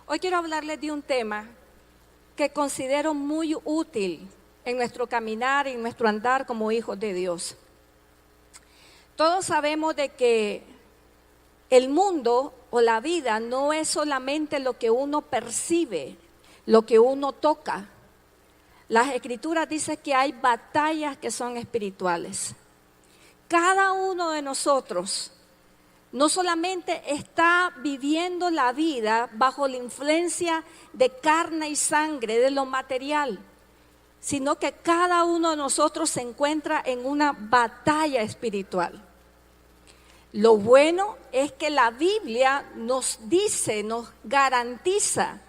Hoy quiero hablarles de un tema que considero muy útil en nuestro caminar y en nuestro andar como hijos de Dios. Todos sabemos de que el mundo o la vida no es solamente lo que uno percibe, lo que uno toca. Las Escrituras dicen que hay batallas que son espirituales. Cada uno de nosotros no solamente está viviendo la vida bajo la influencia de carne y sangre, de lo material, sino que cada uno de nosotros se encuentra en una batalla espiritual. Lo bueno es que la Biblia nos dice, nos garantiza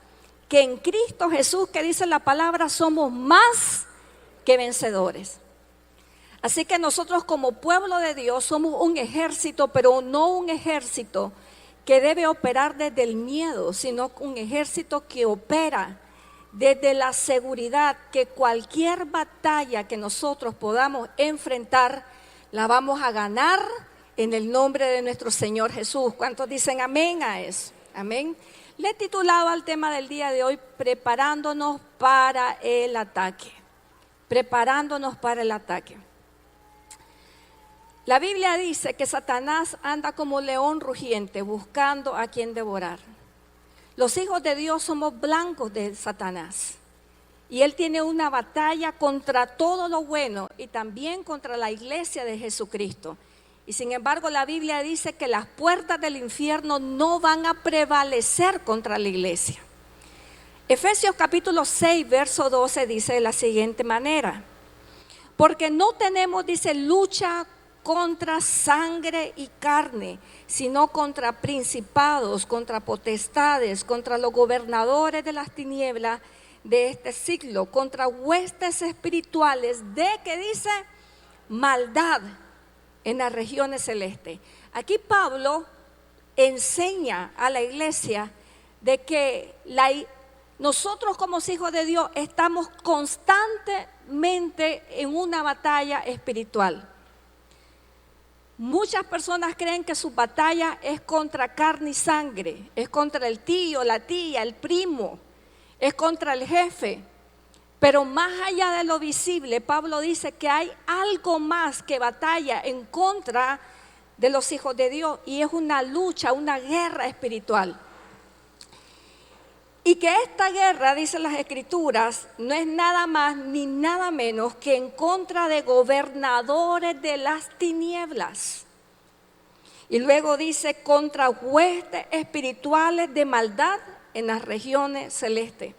que en Cristo Jesús, que dice la palabra, somos más que vencedores. Así que nosotros como pueblo de Dios somos un ejército, pero no un ejército que debe operar desde el miedo, sino un ejército que opera desde la seguridad que cualquier batalla que nosotros podamos enfrentar, la vamos a ganar en el nombre de nuestro Señor Jesús. ¿Cuántos dicen amén a eso? Amén. Le he titulado al tema del día de hoy, preparándonos para el ataque. Preparándonos para el ataque. La Biblia dice que Satanás anda como león rugiente buscando a quien devorar. Los hijos de Dios somos blancos de Satanás. Y él tiene una batalla contra todo lo bueno y también contra la iglesia de Jesucristo. Y sin embargo la Biblia dice que las puertas del infierno no van a prevalecer contra la iglesia. Efesios capítulo 6, verso 12 dice de la siguiente manera: porque no tenemos, dice, lucha contra sangre y carne, sino contra principados, contra potestades, contra los gobernadores de las tinieblas de este siglo, contra huestes espirituales de, que dice, maldad en las regiones celestes. Aquí Pablo enseña a la iglesia de que nosotros como hijos de Dios estamos constantemente en una batalla espiritual. Muchas personas creen que su batalla es contra carne y sangre, es contra el tío, la tía, el primo, es contra el jefe. Pero más allá de lo visible, Pablo dice que hay algo más que batalla en contra de los hijos de Dios, y es una lucha, una guerra espiritual. Y que esta guerra, dicen las Escrituras, no es nada más ni nada menos que en contra de gobernadores de las tinieblas. Y luego dice contra huestes espirituales de maldad en las regiones celestes.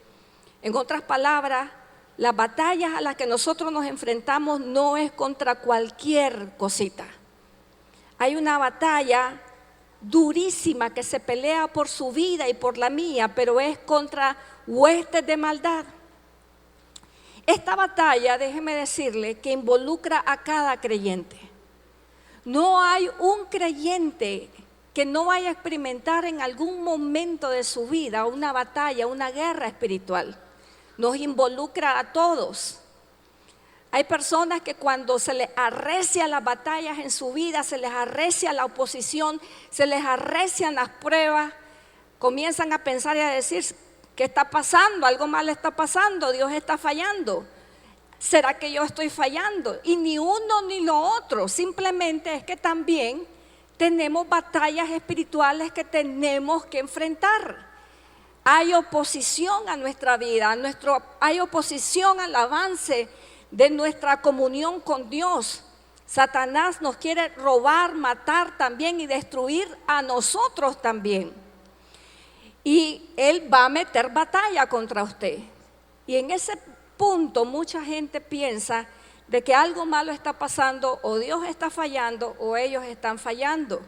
En otras palabras, las batallas a las que nosotros nos enfrentamos no es contra cualquier cosita. Hay una batalla durísima que se pelea por su vida y por la mía, pero es contra huestes de maldad. Esta batalla, déjeme decirle, que involucra a cada creyente. No hay un creyente que no vaya a experimentar en algún momento de su vida una batalla, una guerra espiritual. Nos involucra a todos. Hay personas que cuando se les arrecia las batallas en su vida, se les arrecia la oposición, se les arrecian las pruebas, comienzan a pensar y a decir: ¿qué está pasando? Algo mal está pasando, Dios está fallando. ¿Será que yo estoy fallando? Y ni uno ni lo otro, simplemente es que también tenemos batallas espirituales que tenemos que enfrentar. Hay oposición a nuestra vida, hay oposición al avance de nuestra comunión con Dios. Satanás nos quiere robar, matar también y destruir a nosotros también. Y él va a meter batalla contra usted. Y en ese punto mucha gente piensa de que algo malo está pasando, o Dios está fallando, o ellos están fallando.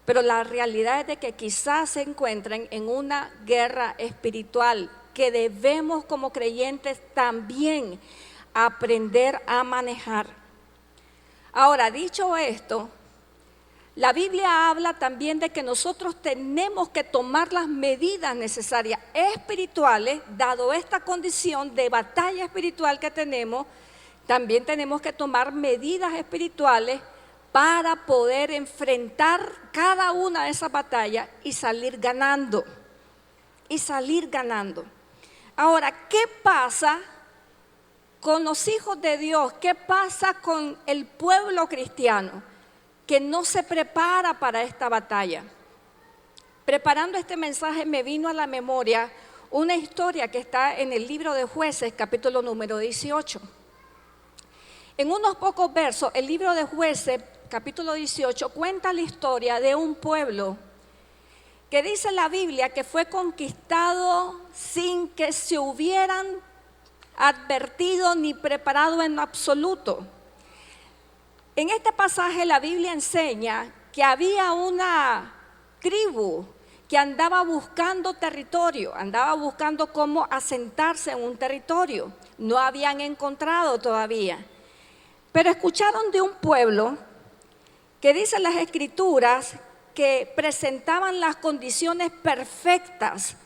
Pero la realidad es de que quizás se encuentren en una guerra espiritual que debemos como creyentes también aprender a manejar. Ahora, dicho esto, la Biblia habla también de que nosotros tenemos que tomar las medidas necesarias espirituales, dado esta condición de batalla espiritual que tenemos. También tenemos que tomar medidas espirituales para poder enfrentar cada una de esas batallas y salir ganando. y salir ganando. Ahora, ¿qué pasa con los hijos de Dios? ¿Qué pasa con el pueblo cristiano que no se prepara para esta batalla? Preparando este mensaje me vino a la memoria una historia que está en el libro de Jueces, capítulo número 18. En unos pocos versos, el libro de Jueces, capítulo 18, cuenta la historia de un pueblo que dice la Biblia que fue conquistado sin que se hubieran advertido ni preparado en lo absoluto. En este pasaje la Biblia enseña que había una tribu que andaba buscando territorio, andaba buscando cómo asentarse en un territorio. No habían encontrado todavía. Pero escucharon de un pueblo que dicen las Escrituras que presentaban las condiciones perfectas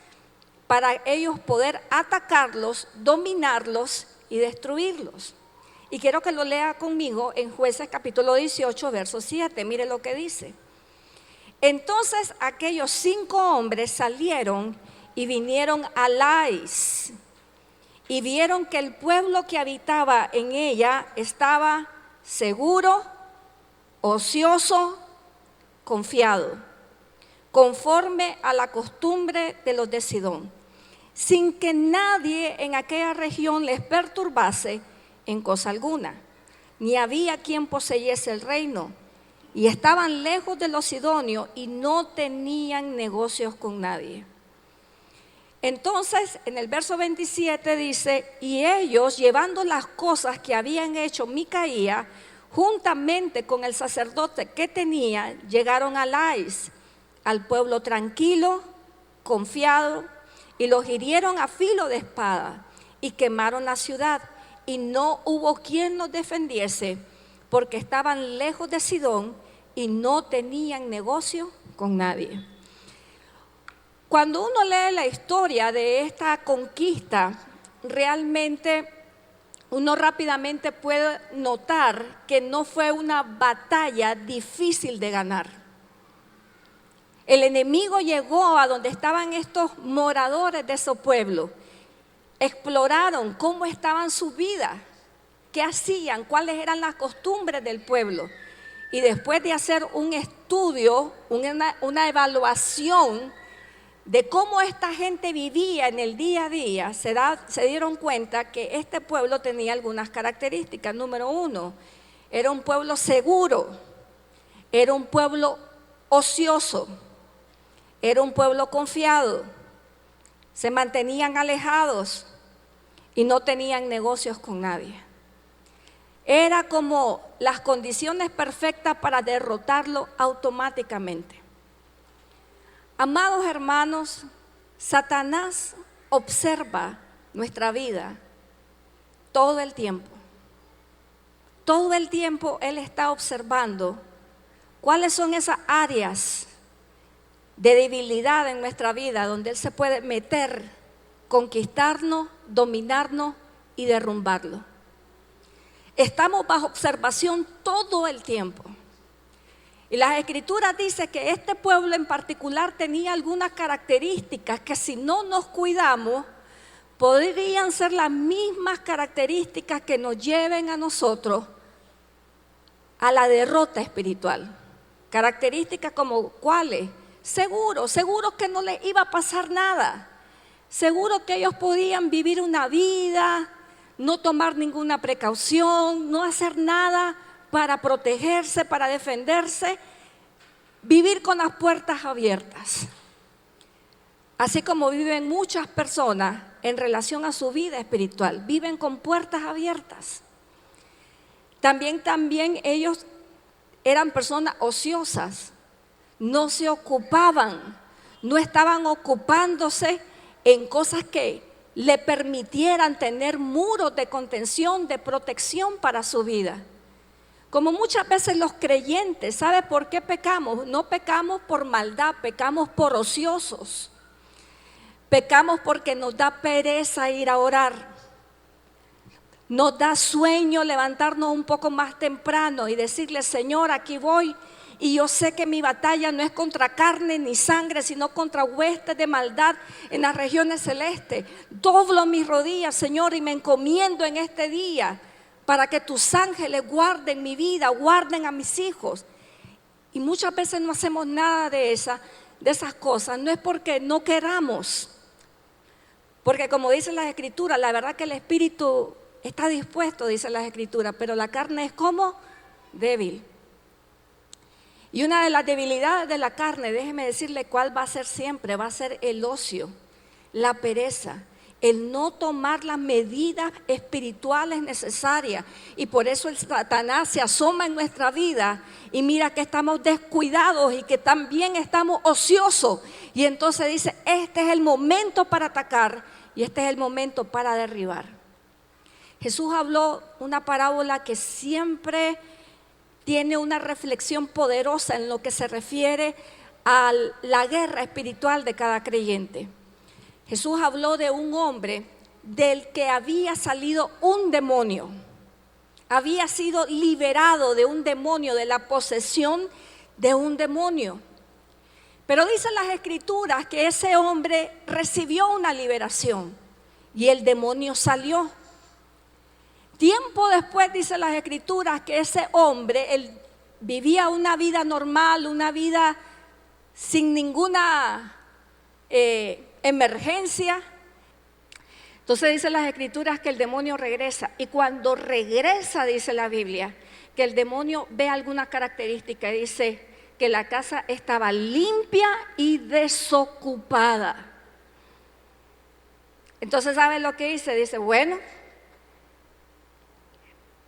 para ellos poder atacarlos, dominarlos y destruirlos. Y quiero que lo lea conmigo en Jueces capítulo 18, verso 7. Mire lo que dice. Entonces aquellos 5 hombres salieron y vinieron a Lais y vieron que el pueblo que habitaba en ella estaba seguro, ocioso, confiado, conforme a la costumbre de los de Sidón, sin que nadie en aquella región les perturbase en cosa alguna, ni había quien poseyese el reino, y estaban lejos de los sidonios y no tenían negocios con nadie. Entonces, en el verso 27 dice, y ellos, llevando las cosas que habían hecho Micaía, juntamente con el sacerdote que tenía, llegaron a Lais, al pueblo tranquilo, confiado, y los hirieron a filo de espada y quemaron la ciudad, y no hubo quien los defendiese, porque estaban lejos de Sidón y no tenían negocio con nadie. Cuando uno lee la historia de esta conquista, realmente uno rápidamente puede notar que no fue una batalla difícil de ganar. El enemigo llegó a donde estaban estos moradores de ese pueblo, exploraron cómo estaban sus vidas, qué hacían, cuáles eran las costumbres del pueblo. Y después de hacer un estudio, una evaluación de cómo esta gente vivía en el día a día, se dieron cuenta que este pueblo tenía algunas características. Número 1, era un pueblo seguro, era un pueblo ocioso, era un pueblo confiado, se mantenían alejados y no tenían negocios con nadie. Era como las condiciones perfectas para derrotarlo automáticamente. Amados hermanos, Satanás observa nuestra vida todo el tiempo. Todo el tiempo él está observando cuáles son esas áreas de debilidad en nuestra vida donde él se puede meter, conquistarnos, dominarnos y derrumbarlo. Estamos bajo observación todo el tiempo. Y las Escrituras dicen que este pueblo en particular tenía algunas características que si no nos cuidamos, podrían ser las mismas características que nos lleven a nosotros a la derrota espiritual. Características como ¿cuáles? Seguros que no les iba a pasar nada. Seguro que ellos podían vivir una vida, no tomar ninguna precaución, no hacer nada para protegerse, para defenderse, vivir con las puertas abiertas. Así como viven muchas personas en relación a su vida espiritual, viven con puertas abiertas. También ellos eran personas ociosas, no se ocupaban, no estaban ocupándose en cosas que le permitieran tener muros de contención, de protección para su vida. Como muchas veces los creyentes, ¿sabe por qué pecamos? No pecamos por maldad, pecamos por ociosos. Pecamos porque nos da pereza ir a orar. Nos da sueño levantarnos un poco más temprano y decirle, Señor, aquí voy Y yo sé que mi batalla no es contra carne ni sangre, sino contra huestes de maldad en las regiones celestes. Doblo mis rodillas, Señor, y me encomiendo en este día para que tus ángeles guarden mi vida, guarden a mis hijos. Y muchas veces no hacemos nada de esas cosas. No es porque no queramos, porque como dicen las Escrituras, la verdad que el espíritu está dispuesto, dicen las Escrituras, pero la carne es como débil. Y una de las debilidades de la carne, déjeme decirle cuál va a ser siempre, va a ser el ocio, la pereza, el no tomar las medidas espirituales necesarias. Y por eso el Satanás se asoma en nuestra vida y mira que estamos descuidados y que también estamos ociosos. Y entonces dice, este es el momento para atacar y este es el momento para derribar. Jesús habló una parábola que siempre tiene una reflexión poderosa en lo que se refiere a la guerra espiritual de cada creyente. Jesús habló de un hombre del que había salido un demonio, había sido liberado de un demonio, de la posesión de un demonio. Pero dicen las Escrituras que ese hombre recibió una liberación y el demonio salió. Tiempo después, dicen las Escrituras, que ese hombre, él vivía una vida normal, una vida sin ninguna emergencia. Entonces dicen las Escrituras que el demonio regresa. Y cuando regresa, dice la Biblia, que el demonio ve alguna característica y dice que la casa estaba limpia y desocupada. Entonces, ¿saben lo que dice? Dice, bueno,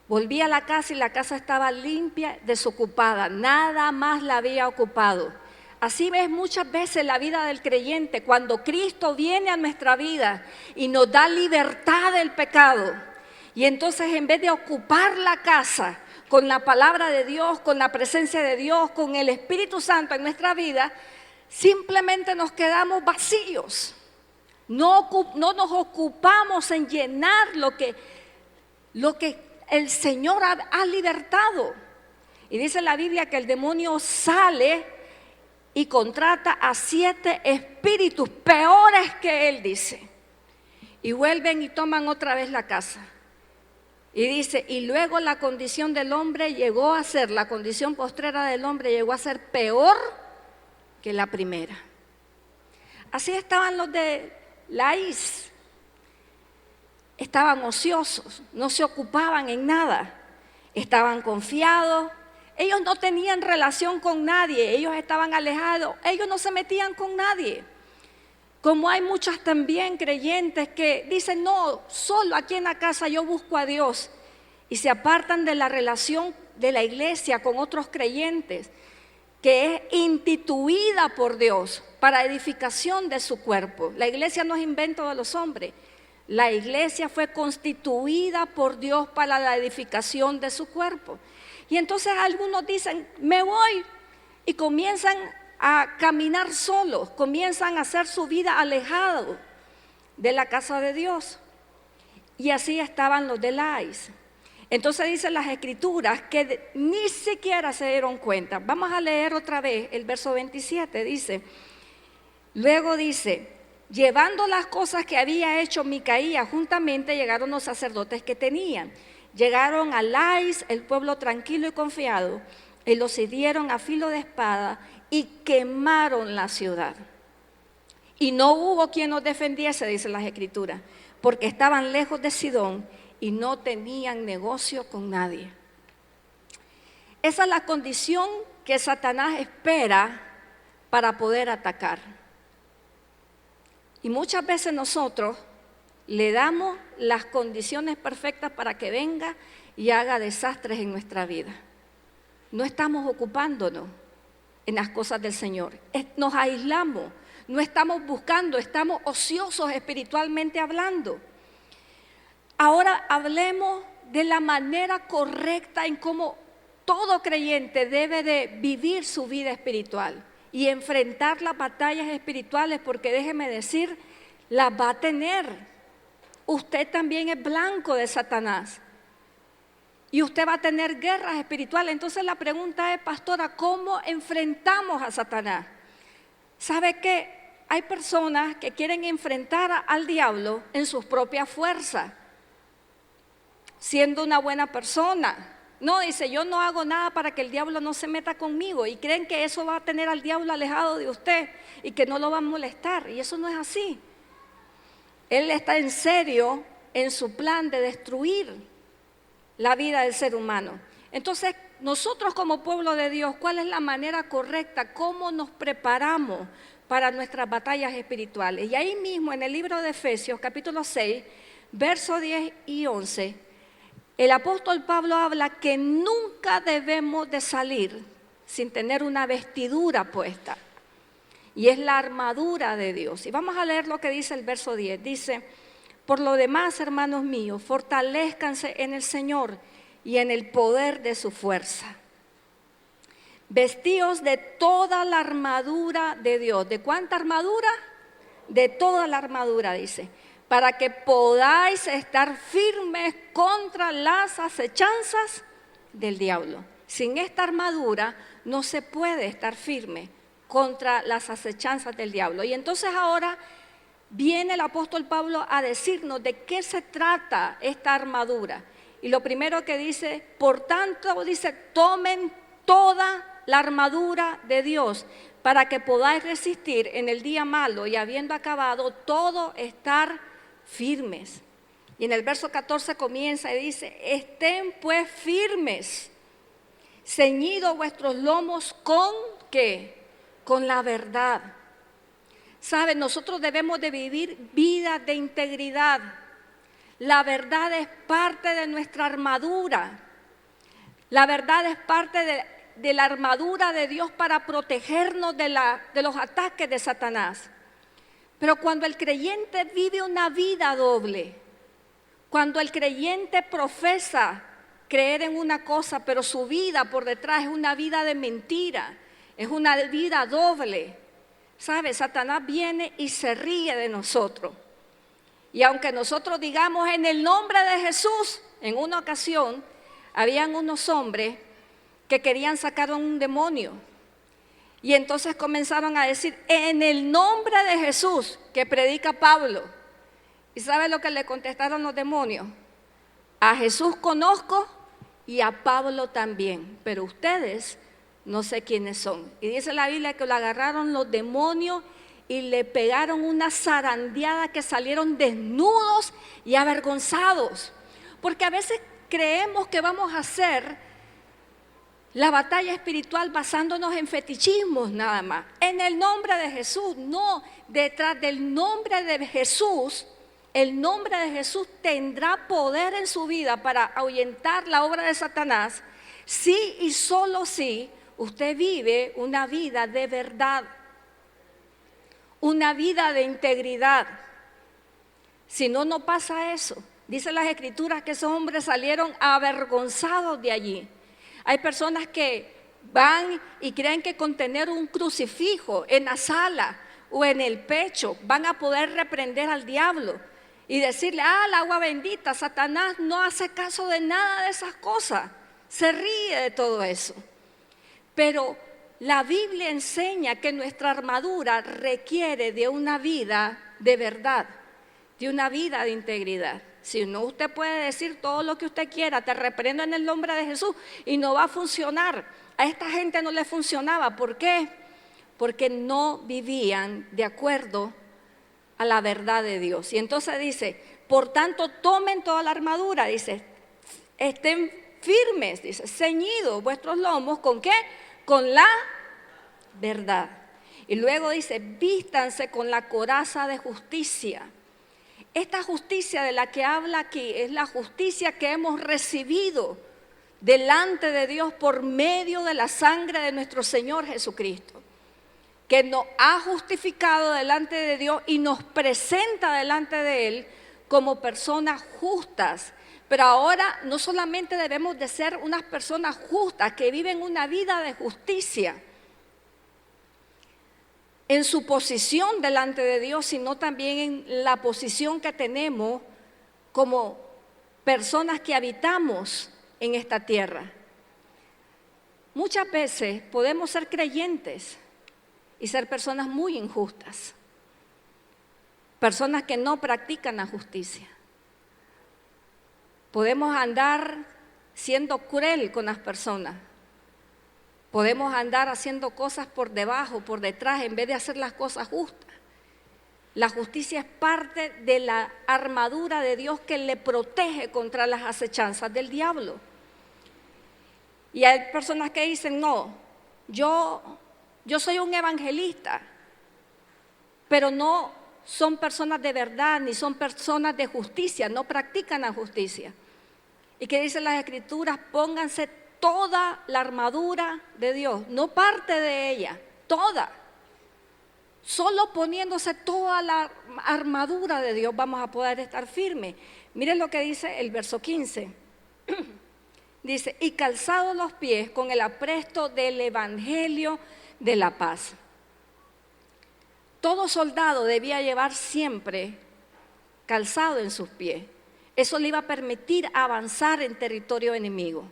volví a la casa y la casa estaba limpia, desocupada, nada más la había ocupado. Así ves muchas veces la vida del creyente, cuando Cristo viene a nuestra vida y nos da libertad del pecado. Y entonces en vez de ocupar la casa con la palabra de Dios, con la presencia de Dios, con el Espíritu Santo en nuestra vida, simplemente nos quedamos vacíos. No nos ocupamos en llenar lo que el Señor ha libertado. Y dice la Biblia que el demonio sale y contrata a 7 espíritus peores que él, dice. Y vuelven y toman otra vez la casa. Y dice, y luego la condición del hombre llegó a ser, la condición postrera del hombre llegó a ser peor que la primera. Así estaban los de Laís. Estaban ociosos, no se ocupaban en nada, estaban confiados, ellos no tenían relación con nadie, ellos estaban alejados, ellos no se metían con nadie. Como hay muchas también creyentes que dicen, no, solo aquí en la casa yo busco a Dios, y se apartan de la relación de la iglesia con otros creyentes, que es instituida por Dios para edificación de su cuerpo. La iglesia no es invento de los hombres. La iglesia fue constituida por Dios para la edificación de su cuerpo. Y entonces algunos dicen, me voy, y comienzan a caminar solos, comienzan a hacer su vida alejados de la casa de Dios. Y así estaban los de Laís. Entonces dicen las Escrituras que ni siquiera se dieron cuenta. Vamos a leer otra vez el verso 27, dice, luego dice, llevando las cosas que había hecho Micaía juntamente, llegaron los sacerdotes que tenían. Llegaron a Laís, el pueblo tranquilo y confiado, y los hirieron a filo de espada y quemaron la ciudad. Y no hubo quien nos defendiese, dicen las Escrituras, porque estaban lejos de Sidón y no tenían negocio con nadie. Esa es la condición que Satanás espera para poder atacar. Y muchas veces nosotros le damos las condiciones perfectas para que venga y haga desastres en nuestra vida. No estamos ocupándonos en las cosas del Señor. Nos aislamos, no estamos buscando, estamos ociosos espiritualmente hablando. Ahora hablemos de la manera correcta en cómo todo creyente debe de vivir su vida espiritual y enfrentar las batallas espirituales, porque déjeme decir, las va a tener. Usted también es blanco de Satanás. y usted va a tener guerras espirituales. Entonces la pregunta es, pastora, ¿cómo enfrentamos a Satanás? ¿Sabe qué? Hay personas que quieren enfrentar al diablo en sus propias fuerzas, siendo una buena persona. No, dice, yo no hago nada para que el diablo no se meta conmigo, y creen que eso va a tener al diablo alejado de usted y que no lo va a molestar, y eso no es así. Él está en serio en su plan de destruir la vida del ser humano. Entonces, nosotros como pueblo de Dios, ¿cuál es la manera correcta? ¿Cómo nos preparamos para nuestras batallas espirituales? Y ahí mismo en el libro de Efesios, capítulo 6, versos 10 y 11, el apóstol Pablo habla que nunca debemos de salir sin tener una vestidura puesta. Y es la armadura de Dios. Y vamos a leer lo que dice el verso 10. Dice, por lo demás, hermanos míos, fortalézcanse en el Señor y en el poder de su fuerza. Vestíos de toda la armadura de Dios. ¿De cuánta armadura? De toda la armadura, dice, para que podáis estar firmes contra las acechanzas del diablo. Sin esta armadura no se puede estar firme contra las acechanzas del diablo. Y entonces ahora viene el apóstol Pablo a decirnos de qué se trata esta armadura. Y lo primero que dice, por tanto, dice, tomen toda la armadura de Dios para que podáis resistir en el día malo y habiendo acabado todo, estar firmes. Y en el verso 14 comienza y dice, estén pues firmes, ceñidos vuestros lomos con ¿qué? Con la verdad. ¿Saben? Nosotros debemos de vivir vidas de integridad. La verdad es parte de nuestra armadura. La verdad es parte de la armadura de Dios para protegernos de los ataques de Satanás. Pero cuando el creyente vive una vida doble, cuando el creyente profesa creer en una cosa, pero su vida por detrás es una vida de mentira, es una vida doble, ¿sabe? Satanás viene y se ríe de nosotros. Y aunque nosotros digamos en el nombre de Jesús, en una ocasión habían unos hombres que querían sacar a un demonio. Y entonces comenzaron a decir, en el nombre de Jesús, que predica Pablo. ¿Y sabe lo que le contestaron los demonios? A Jesús conozco y a Pablo también, pero ustedes no sé quiénes son. Y dice la Biblia que lo agarraron los demonios y le pegaron una zarandeada que salieron desnudos y avergonzados. Porque a veces creemos que vamos a hacer la batalla espiritual basándonos en fetichismos nada más. En el nombre de Jesús, no. Detrás del nombre de Jesús, el nombre de Jesús tendrá poder en su vida para ahuyentar la obra de Satanás, sí y solo si usted vive una vida de verdad, una vida de integridad. Si no, no pasa eso. Dicen las Escrituras que esos hombres salieron avergonzados de allí. Hay personas que van y creen que con tener un crucifijo en la sala o en el pecho van a poder reprender al diablo y decirle, el agua bendita. Satanás no hace caso de nada de esas cosas, se ríe de todo eso. Pero la Biblia enseña que nuestra armadura requiere de una vida de verdad, de una vida de integridad. Si no, usted puede decir todo lo que usted quiera, te reprendo en el nombre de Jesús, y no va a funcionar. A esta gente no le funcionaba. ¿Por qué? Porque no vivían de acuerdo a la verdad de Dios. Y entonces dice, por tanto, tomen toda la armadura, dice, estén firmes, dice, ceñidos vuestros lomos, ¿con qué? Con la verdad. Y luego dice, vístanse con la coraza de justicia. Esta justicia de la que habla aquí es la justicia que hemos recibido delante de Dios por medio de la sangre de nuestro Señor Jesucristo, que nos ha justificado delante de Dios y nos presenta delante de Él como personas justas. Pero ahora no solamente debemos de ser unas personas justas que viven una vida de justicia en su posición delante de Dios, sino también en la posición que tenemos como personas que habitamos en esta tierra. Muchas veces podemos ser creyentes y ser personas muy injustas, personas que no practican la justicia. Podemos andar siendo cruel con las personas, podemos andar haciendo cosas por debajo, por detrás, en vez de hacer las cosas justas. La justicia es parte de la armadura de Dios que le protege contra las acechanzas del diablo. Y hay personas que dicen, no, yo soy un evangelista, pero no son personas de verdad, ni son personas de justicia, no practican la justicia. Y que dicen las Escrituras, pónganse toda la armadura de Dios, no parte de ella, toda. Solo poniéndose toda la armadura de Dios vamos a poder estar firmes. Miren lo que dice el verso 15. Dice, y calzados los pies con el apresto del evangelio de la paz. Todo soldado debía llevar siempre calzado en sus pies. Eso le iba a permitir avanzar en territorio enemigo.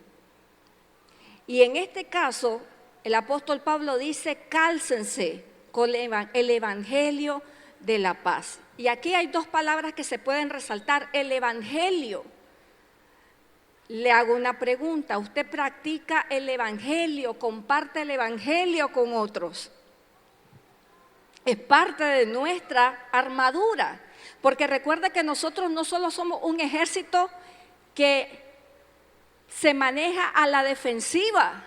Y en este caso, el apóstol Pablo dice, cálcense con el evangelio de la paz. Y aquí hay dos palabras que se pueden resaltar. El evangelio. Le hago una pregunta, ¿usted practica el evangelio, comparte el evangelio con otros? Es parte de nuestra armadura, porque recuerda que nosotros no solo somos un ejército que se maneja a la defensiva,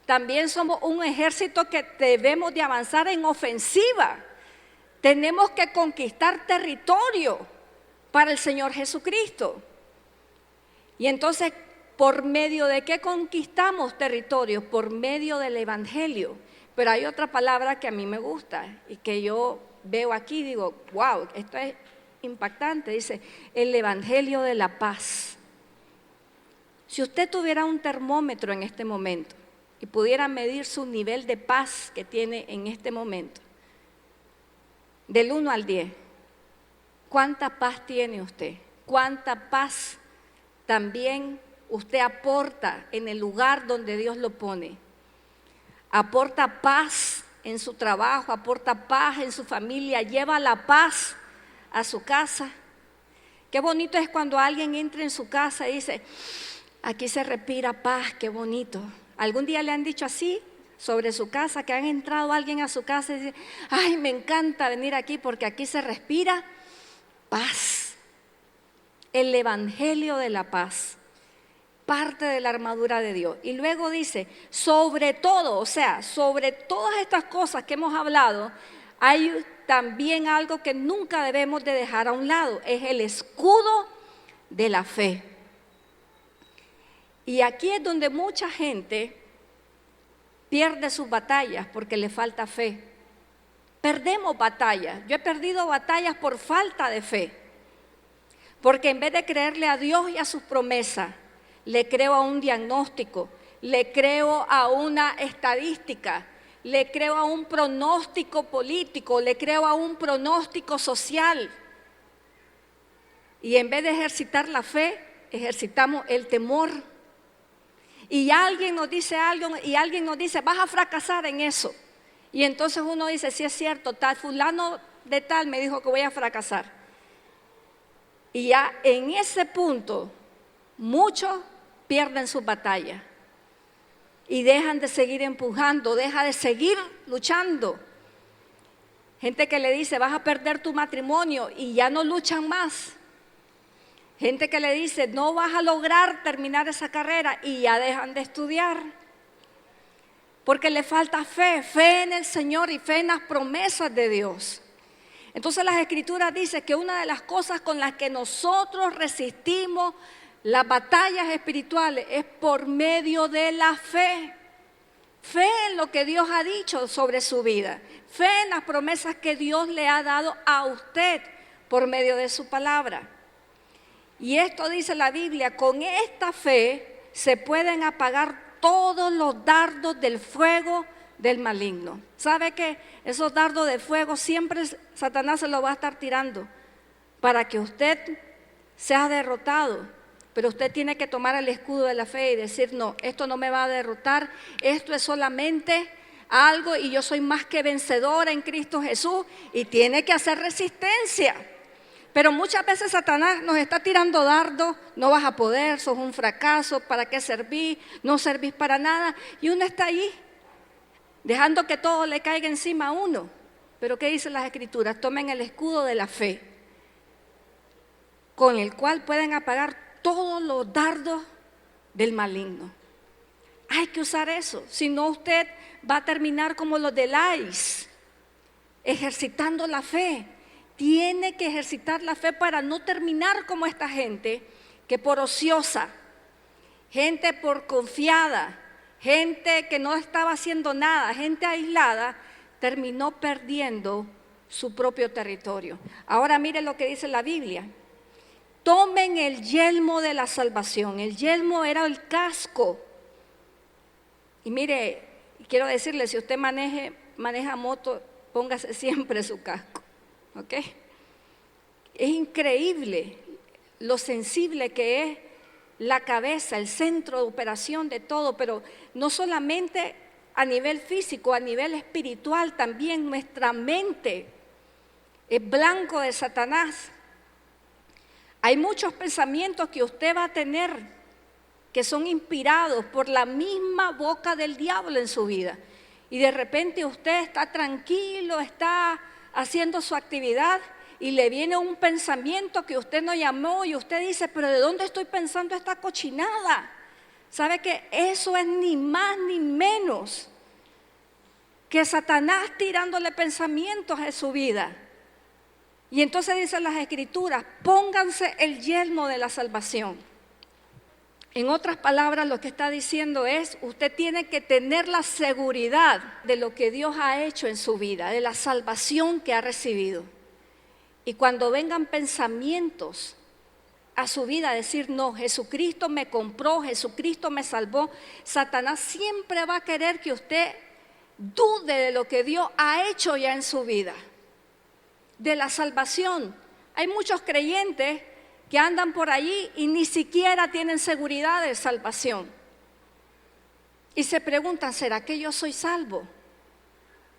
también somos un ejército que debemos de avanzar en ofensiva. Tenemos que conquistar territorio para el Señor Jesucristo. Y entonces, ¿por medio de qué conquistamos territorios? Por medio del evangelio. Pero hay otra palabra que a mí me gusta y que yo veo aquí y digo, wow, esto es impactante. Dice, el evangelio de la paz. Si usted tuviera un termómetro en este momento y pudiera medir su nivel de paz que tiene en este momento, del 1 al 10, ¿cuánta paz tiene usted? ¿Cuánta paz también usted aporta en el lugar donde Dios lo pone? Aporta paz en su trabajo, aporta paz en su familia, lleva la paz a su casa. Qué bonito es cuando alguien entra en su casa y dice, aquí se respira paz, qué bonito. ¿Algún día le han dicho así sobre su casa, que han entrado alguien a su casa y dice, ay, me encanta venir aquí porque aquí se respira paz? El evangelio de la paz, parte de la armadura de Dios. Y luego dice, sobre todo, o sea, sobre todas estas cosas que hemos hablado, hay también algo que nunca debemos de dejar a un lado, es el escudo de la fe. Y aquí es donde mucha gente pierde sus batallas porque le falta fe. Perdemos batallas. Yo he perdido batallas por falta de fe. Porque en vez de creerle a Dios y a sus promesas, le creo a un diagnóstico, le creo a una estadística, le creo a un pronóstico político, le creo a un pronóstico social. Y en vez de ejercitar la fe, ejercitamos el temor. Y alguien nos dice algo y alguien nos dice, vas a fracasar en eso. Y entonces uno dice, sí es cierto, tal fulano de tal me dijo que voy a fracasar. Y ya en ese punto, muchos pierden sus batallas y dejan de seguir empujando, dejan de seguir luchando. Gente que le dice, vas a perder tu matrimonio y ya no luchan más. Gente que le dice, no vas a lograr terminar esa carrera y ya dejan de estudiar. Porque le falta fe, fe en el Señor y fe en las promesas de Dios. Entonces las Escrituras dicen que una de las cosas con las que nosotros resistimos las batallas espirituales es por medio de la fe. Fe en lo que Dios ha dicho sobre su vida. Fe en las promesas que Dios le ha dado a usted por medio de su palabra. Y esto dice la Biblia, con esta fe se pueden apagar todos los dardos del fuego del maligno. ¿Sabe qué? Esos dardos de fuego siempre Satanás se los va a estar tirando para que usted sea derrotado. Pero usted tiene que tomar el escudo de la fe y decir, no, esto no me va a derrotar, esto es solamente algo y yo soy más que vencedora en Cristo Jesús, y tiene que hacer resistencia. Pero muchas veces Satanás nos está tirando dardos, no vas a poder, sos un fracaso, ¿para qué servís? No servís para nada, y uno está ahí, dejando que todo le caiga encima a uno. Pero ¿qué dicen las Escrituras? Tomen el escudo de la fe, con el cual pueden apagar todos los dardos del maligno. Hay que usar eso, si no usted va a terminar como los de Lais, ejercitando la fe. Tiene que ejercitar la fe para no terminar como esta gente que por ociosa, gente por confiada, gente que no estaba haciendo nada, gente aislada, terminó perdiendo su propio territorio. Ahora mire lo que dice la Biblia. Tomen el yelmo de la salvación. El yelmo era el casco. Y mire, quiero decirle, si usted maneja moto, póngase siempre su casco. ¿Ok? Es increíble lo sensible que es la cabeza, el centro de operación de todo, pero no solamente a nivel físico, a nivel espiritual también. Nuestra mente es blanco de Satanás. Hay muchos pensamientos que usted va a tener que son inspirados por la misma boca del diablo en su vida. Y de repente usted está tranquilo, está haciendo su actividad y le viene un pensamiento que usted no llamó y usted dice, pero ¿de dónde estoy pensando esta cochinada? ¿Sabe que eso es ni más ni menos que Satanás tirándole pensamientos a su vida? Y entonces dicen las Escrituras, pónganse el yelmo de la salvación. En otras palabras, lo que está diciendo es, usted tiene que tener la seguridad de lo que Dios ha hecho en su vida, de la salvación que ha recibido. Y cuando vengan pensamientos a su vida, decir, no, Jesucristo me compró, Jesucristo me salvó, Satanás siempre va a querer que usted dude de lo que Dios ha hecho ya en su vida, de la salvación. Hay muchos creyentes que andan por allí y ni siquiera tienen seguridad de salvación. Y se preguntan, ¿será que yo soy salvo?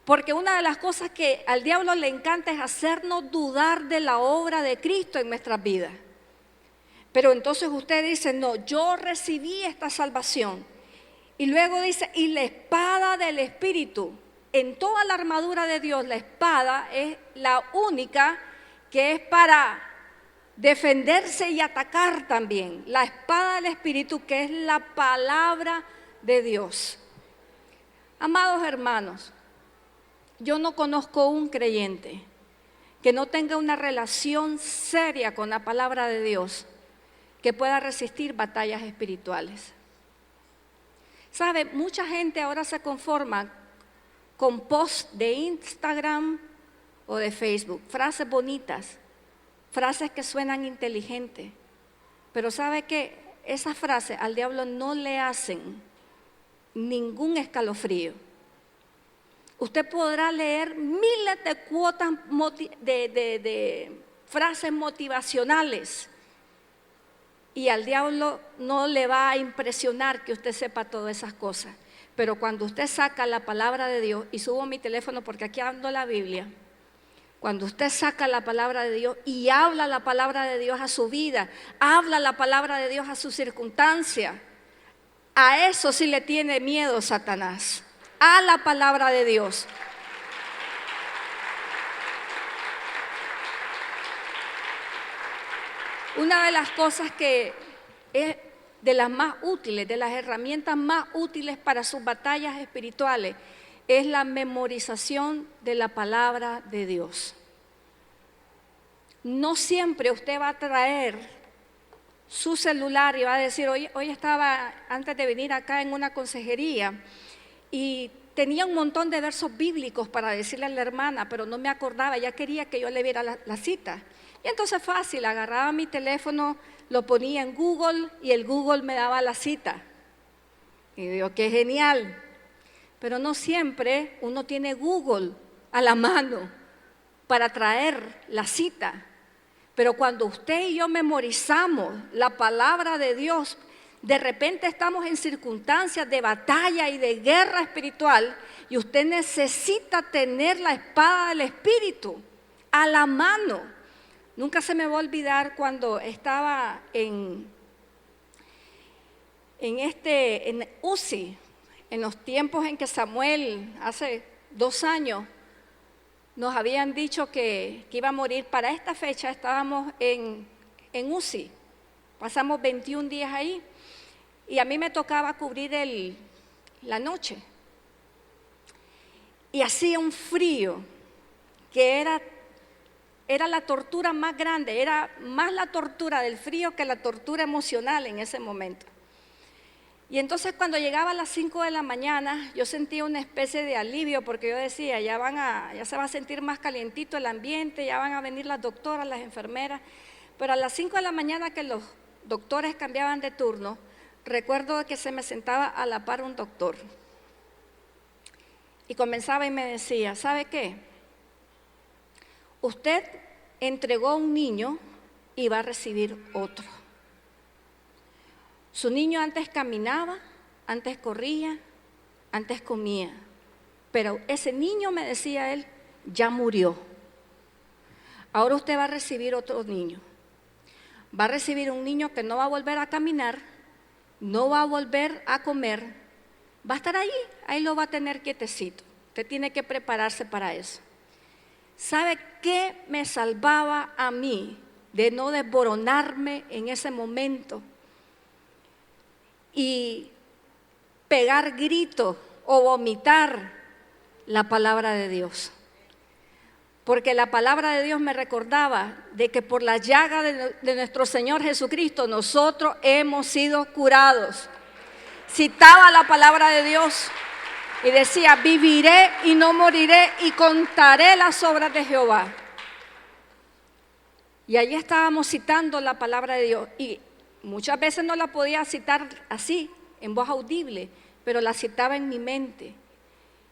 Porque una de las cosas que al diablo le encanta es hacernos dudar de la obra de Cristo en nuestras vidas. Pero entonces usted dice, no, yo recibí esta salvación. Y luego dice, y la espada del Espíritu. En toda la armadura de Dios, la espada es la única que es para defenderse y atacar también. La espada del Espíritu, que es la palabra de Dios. Amados hermanos, yo no conozco un creyente que no tenga una relación seria con la palabra de Dios que pueda resistir batallas espirituales. ¿Sabe? Mucha gente ahora se conforma con posts de Instagram o de Facebook, frases bonitas, frases que suenan inteligentes, pero ¿sabe qué? Esas frases al diablo no le hacen ningún escalofrío. Usted podrá leer miles de cuotas de frases motivacionales y al diablo no le va a impresionar que usted sepa todas esas cosas. Pero cuando usted saca la palabra de Dios, y subo mi teléfono porque aquí ando la Biblia, cuando usted saca la palabra de Dios y habla la palabra de Dios a su vida, habla la palabra de Dios a su circunstancia, a eso sí le tiene miedo Satanás, a la palabra de Dios. Una de las cosas que es de las más útiles, de las herramientas más útiles para sus batallas espirituales, es la memorización de la palabra de Dios. No siempre usted va a traer su celular y va a decir, hoy estaba, antes de venir acá, en una consejería y tenía un montón de versos bíblicos para decirle a la hermana, pero no me acordaba, ya quería que yo le viera la cita. Y entonces fácil, agarraba mi teléfono, lo ponía en Google y el Google me daba la cita. Y digo, qué genial. Pero no siempre uno tiene Google a la mano para traer la cita. Pero cuando usted y yo memorizamos la palabra de Dios, de repente estamos en circunstancias de batalla y de guerra espiritual y usted necesita tener la espada del Espíritu a la mano. Nunca se me va a olvidar cuando estaba en UCI, en los tiempos en que Samuel, hace 2 años, nos habían dicho que iba a morir. Para esta fecha estábamos en UCI, pasamos 21 días ahí y a mí me tocaba cubrir la noche. Y hacía un frío que era la tortura más grande, era más la tortura del frío que la tortura emocional en ese momento. Y entonces cuando llegaba a las 5 de la mañana, yo sentía una especie de alivio porque yo decía, ya se va a sentir más calientito el ambiente, ya van a venir las doctoras, las enfermeras. Pero a las 5 de la mañana que los doctores cambiaban de turno, recuerdo que se me sentaba a la par un doctor. Y comenzaba y me decía, ¿sabe qué? Usted entregó un niño y va a recibir otro. Su niño antes caminaba, antes corría, antes comía, pero ese niño, me decía él, ya murió. Ahora usted va a recibir otro niño. Va a recibir un niño que no va a volver a caminar, no va a volver a comer, va a estar ahí lo va a tener quietecito. Usted tiene que prepararse para eso. ¿Sabe qué me salvaba a mí de no desboronarme en ese momento y pegar gritos o vomitar? La palabra de Dios. Porque la palabra de Dios me recordaba de que por la llaga de nuestro Señor Jesucristo nosotros hemos sido curados. Citaba la palabra de Dios y decía, viviré y no moriré y contaré las obras de Jehová. Y allí estábamos citando la palabra de Dios y muchas veces no la podía citar así, en voz audible, pero la citaba en mi mente.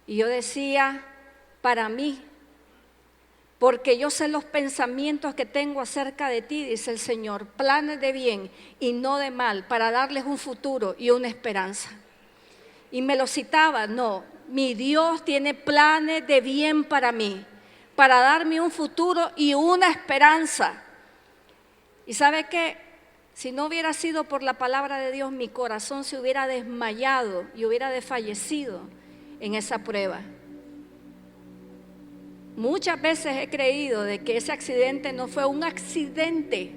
Y yo decía, para mí, porque yo sé los pensamientos que tengo acerca de ti, dice el Señor, planes de bien y no de mal, para darles un futuro y una esperanza. Y me lo citaba, no, mi Dios tiene planes de bien para mí, para darme un futuro y una esperanza. ¿Y sabe qué? Si no hubiera sido por la palabra de Dios, mi corazón se hubiera desmayado y hubiera desfallecido en esa prueba. Muchas veces he creído de que ese accidente no fue un accidente.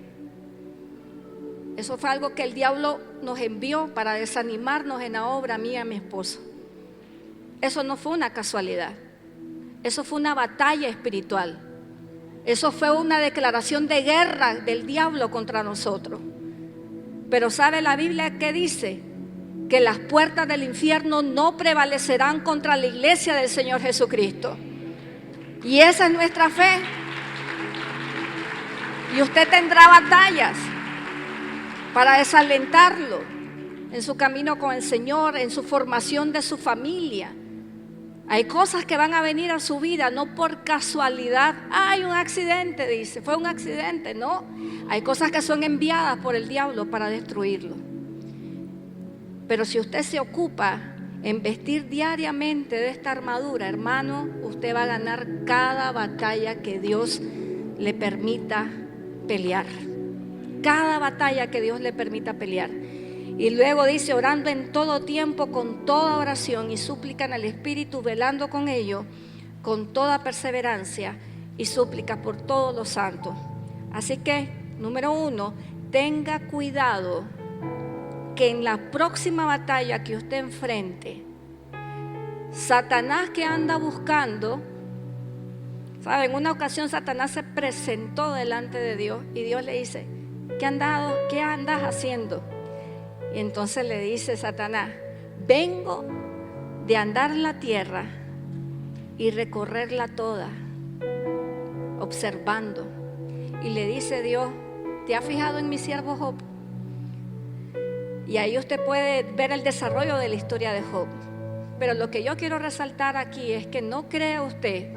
Eso fue algo que el diablo nos envió para desanimarnos en la obra mía y a mi esposo. Eso no fue una casualidad. Eso fue una batalla espiritual. Eso fue una declaración de guerra del diablo contra nosotros. Pero ¿sabe la Biblia qué dice? Que las puertas del infierno no prevalecerán contra la iglesia del Señor Jesucristo. Y esa es nuestra fe. Y usted tendrá batallas para desalentarlo en su camino con el Señor, en su formación de su familia. Hay cosas que van a venir a su vida no por casualidad. Hay un accidente, dice, fue un accidente, no. Hay cosas que son enviadas por el diablo para destruirlo. Pero si usted se ocupa en vestir diariamente de esta armadura, hermano, usted va a ganar cada batalla que Dios le permita pelear. Cada batalla que Dios le permita pelear. Y luego dice, orando en todo tiempo, con toda oración y súplica en el Espíritu, velando con ello, con toda perseverancia y súplica por todos los santos. Así que, número 1, tenga cuidado que en la próxima batalla que usted enfrente, Satanás que anda buscando, ¿sabe? En una ocasión Satanás se presentó delante de Dios y Dios le dice, ¿qué andas haciendo? Y entonces le dice Satanás, vengo de andar en la tierra y recorrerla toda, observando. Y le dice Dios, ¿te has fijado en mi siervo Job? Y ahí usted puede ver el desarrollo de la historia de Job. Pero lo que yo quiero resaltar aquí es que no crea usted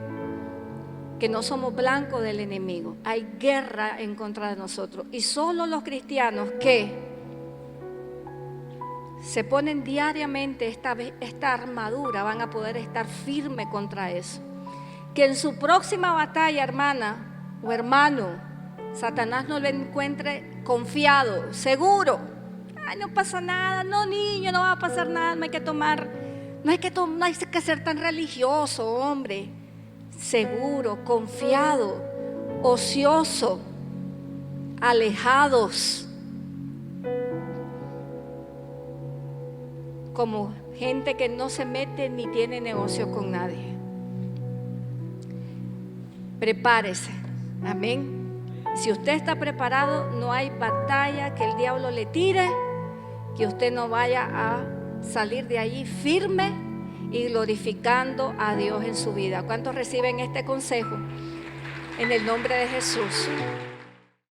que no somos blanco del enemigo. Hay guerra en contra de nosotros. Y solo los cristianos que se ponen diariamente esta armadura van a poder estar firmes contra eso. Que en su próxima batalla, hermana o hermano, Satanás no lo encuentre confiado, seguro. Ay, no pasa nada, no niño, no va a pasar nada, no hay que ser tan religioso, hombre. Seguro, confiado, ocioso, alejados, como gente que no se mete ni tiene negocio con nadie. Prepárese, amén. Si usted está preparado, no hay batalla que el diablo le tire, que usted no vaya a salir de allí firme y glorificando a Dios en su vida. ¿Cuántos reciben este consejo? En el nombre de Jesús.